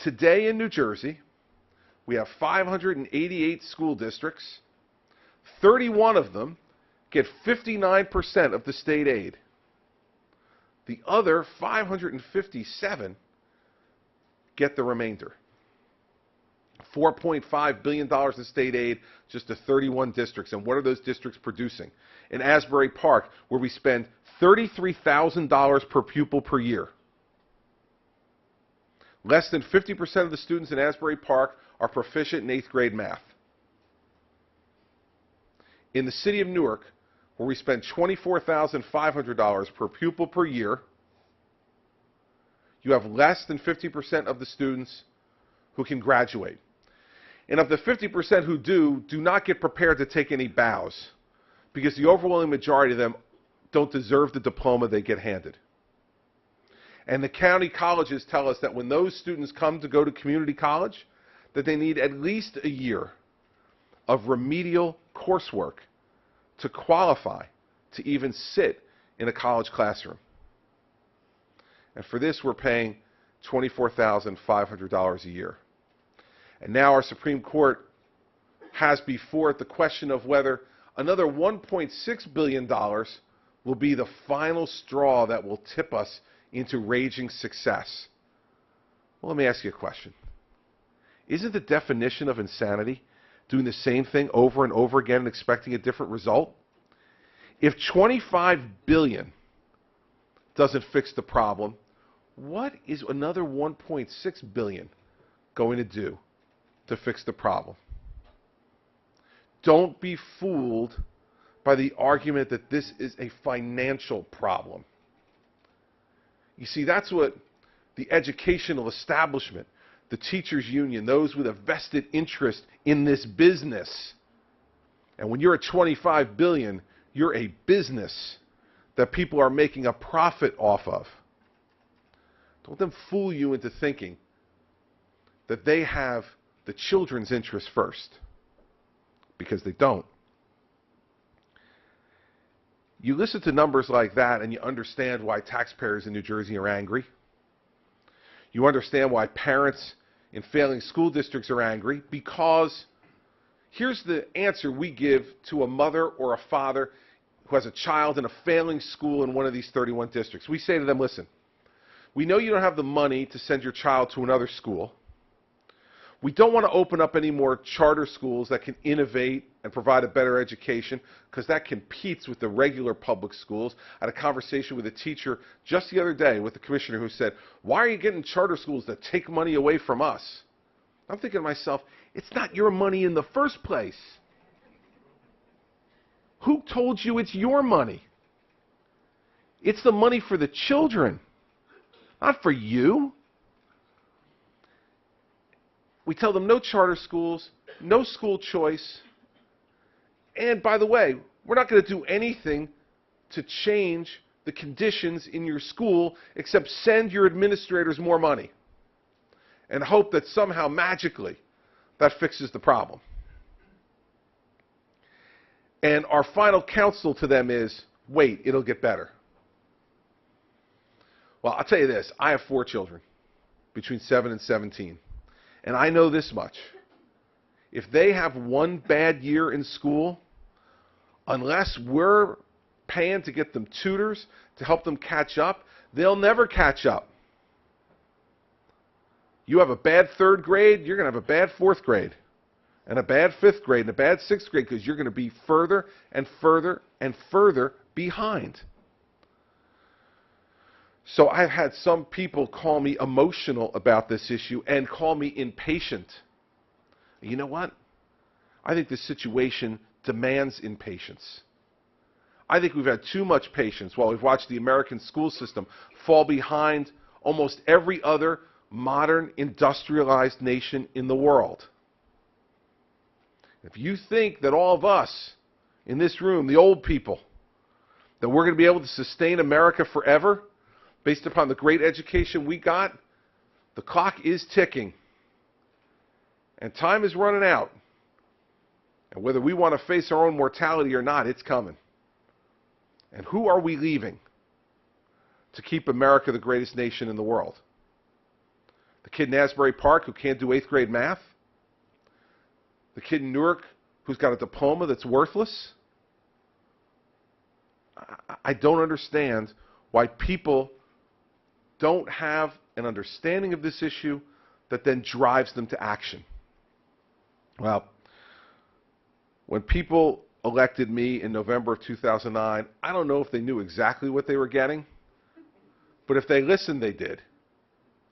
Today in New Jersey, we have 588 school districts. 31 of them get 59% of the state aid. The other 557 get the remainder. $4.5 billion in state aid just to 31 districts. And what are those districts producing? In Asbury Park, where we spend $33,000 per pupil per year. Less than 50% of the students in Asbury Park are proficient in 8th grade math. In the city of Newark, where we spend $24,500 per pupil per year, you have less than 50% of the students who can graduate. And of the 50% who do not get prepared to take any bows, because the overwhelming majority of them don't deserve the diploma they get handed. And the county colleges tell us that when those students come to go to community college, that they need at least a year of remedial coursework to qualify to even sit in a college classroom. And for this, we're paying $24,500 a year. And now our Supreme Court has before it the question of whether another $1.6 billion will be the final straw that will tip us into raging success. Well, let me ask you a question. Isn't the definition of insanity doing the same thing over and over again and expecting a different result? If $25 billion doesn't fix the problem, what is another $1.6 billion going to do to fix the problem? Don't be fooled by the argument that this is a financial problem. You see, that's what the educational establishment, the teachers union, those with a vested interest in this business. And when you're at $25 billion, you're a business that people are making a profit off of. Don't let them fool you into thinking that they have the children's interest first, because they don't. You listen to numbers like that and you understand why taxpayers in New Jersey are angry. You understand why parents in failing school districts are angry, because here's the answer we give to a mother or a father who has a child in a failing school in one of these 31 districts. We say to them, listen, we know you don't have the money to send your child to another school. We don't want to open up any more charter schools that can innovate and provide a better education, because that competes with the regular public schools. I had a conversation with a teacher just the other day with the commissioner who said, why are you getting charter schools that take money away from us? I'm thinking to myself, it's not your money in the first place. Who told you it's your money? It's the money for the children, not for you. We tell them no charter schools, no school choice. And by the way, we're not going to do anything to change the conditions in your school except send your administrators more money and hope that somehow magically that fixes the problem. And our final counsel to them is, wait, it'll get better. Well, I'll tell you this. I have 4 children between 7 and 17. And I know this much. If they have one bad year in school, unless we're paying to get them tutors to help them catch up, they'll never catch up. You have a bad 3rd grade, you're going to have a bad 4th grade, and a bad 5th grade, and a bad 6th grade, because you're going to be further and further and further behind. So I've had some people call me emotional about this issue and call me impatient. You know what? I think this situation demands impatience. I think we've had too much patience while we've watched the American school system fall behind almost every other modern industrialized nation in the world. If you think that all of us in this room, the old people, that we're going to be able to sustain America forever based upon the great education we got, the clock is ticking. And time is running out. And whether we want to face our own mortality or not, it's coming. And who are we leaving to keep America the greatest nation in the world? The kid in Asbury Park who can't do 8th grade math? The kid in Newark who's got a diploma that's worthless? I don't understand why people don't have an understanding of this issue that then drives them to action. Well, when people elected me in November of 2009, I don't know if they knew exactly what they were getting, but if they listened, they did.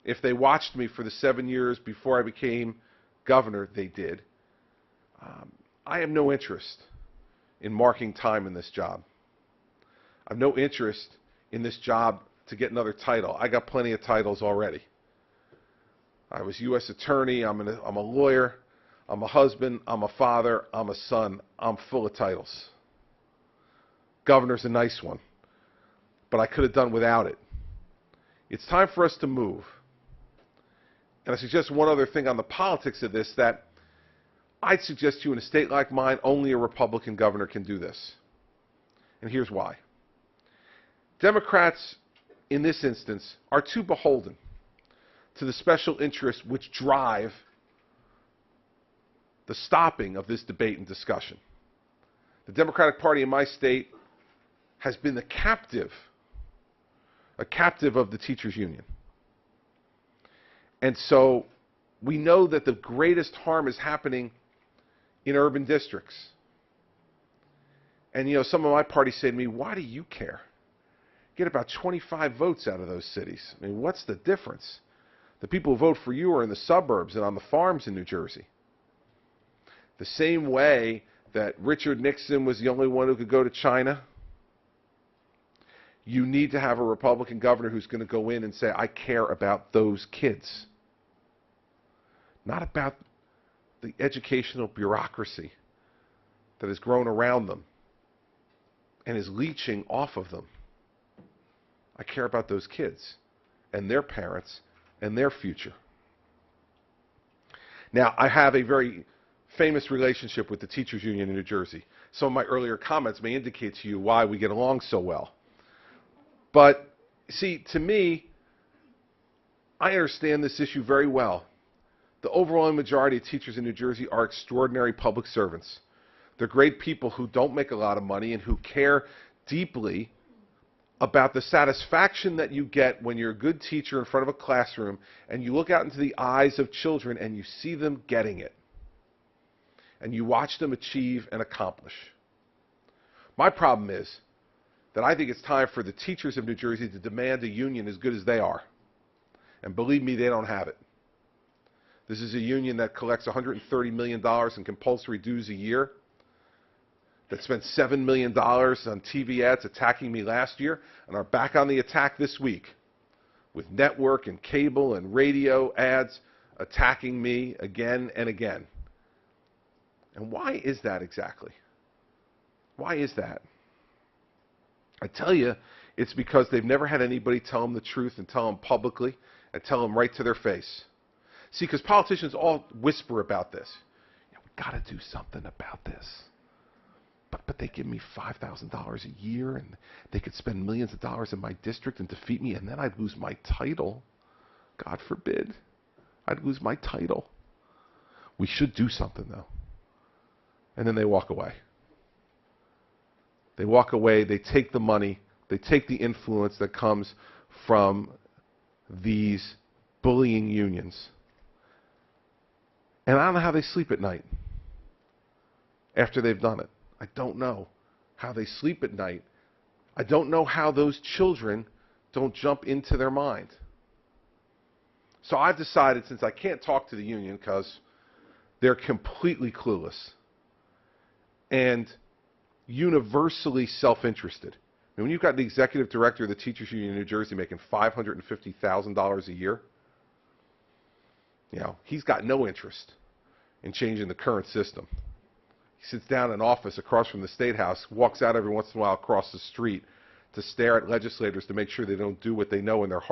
If they watched me for the 7 years before I became governor, they did. I have no interest in marking time in this job. I have no interest in this job to get another title. I got plenty of titles already. I was U.S. Attorney. I'm a lawyer. I'm a husband. I'm a father. I'm a son. I'm full of titles. Governor's a nice one, but I could have done without it. It's time for us to move. And I suggest one other thing on the politics of this, that I'd suggest to you in a state like mine, only a Republican governor can do this. And here's why. Democrats, in this instance, are too beholden to the special interests which drive the stopping of this debate and discussion. The Democratic Party in my state has been a captive of the teachers union. And so we know that the greatest harm is happening in urban districts. And, you know, some of my party say to me, why do you care? Get about 25 votes out of those cities. I mean, what's the difference? The people who vote for you are in the suburbs and on the farms in New Jersey. The same way that Richard Nixon was the only one who could go to China, you need to have a Republican governor who's going to go in and say, I care about those kids. Not about the educational bureaucracy that has grown around them and is leeching off of them. I care about those kids and their parents and their future. Now, I have a very famous relationship with the teachers union in New Jersey. Some of my earlier comments may indicate to you why we get along so well. But, see, to me, I understand this issue very well. The overwhelming majority of teachers in New Jersey are extraordinary public servants. They're great people who don't make a lot of money and who care deeply about the satisfaction that you get when you're a good teacher in front of a classroom and you look out into the eyes of children and you see them getting it. And you watch them achieve and accomplish. My problem is that I think it's time for the teachers of New Jersey to demand a union as good as they are. And believe me, they don't have it. This is a union that collects $130 million in compulsory dues a year, that spent $7 million on TV ads attacking me last year, and are back on the attack this week with network and cable and radio ads attacking me again and again. And why is that exactly? Why is that? I tell you, it's because they've never had anybody tell them the truth and tell them publicly and tell them right to their face. See, because politicians all whisper about this. Yeah, we got to do something about this. But they give me $5,000 a year, and they could spend millions of dollars in my district and defeat me, and then I'd lose my title. God forbid. I'd lose my title. We should do something, though. And then they walk away. They walk away, they take the money, they take the influence that comes from these bullying unions. And I don't know how they sleep at night after they've done it. I don't know how they sleep at night. I don't know how those children don't jump into their mind. So I've decided, since I can't talk to the union because they're completely clueless and universally self-interested. I mean, when you've got the executive director of the Teachers Union in New Jersey making $550,000 a year, you know, he's got no interest in changing the current system. He sits down in office across from the State House, walks out every once in a while across the street to stare at legislators to make sure they don't do what they know in their heart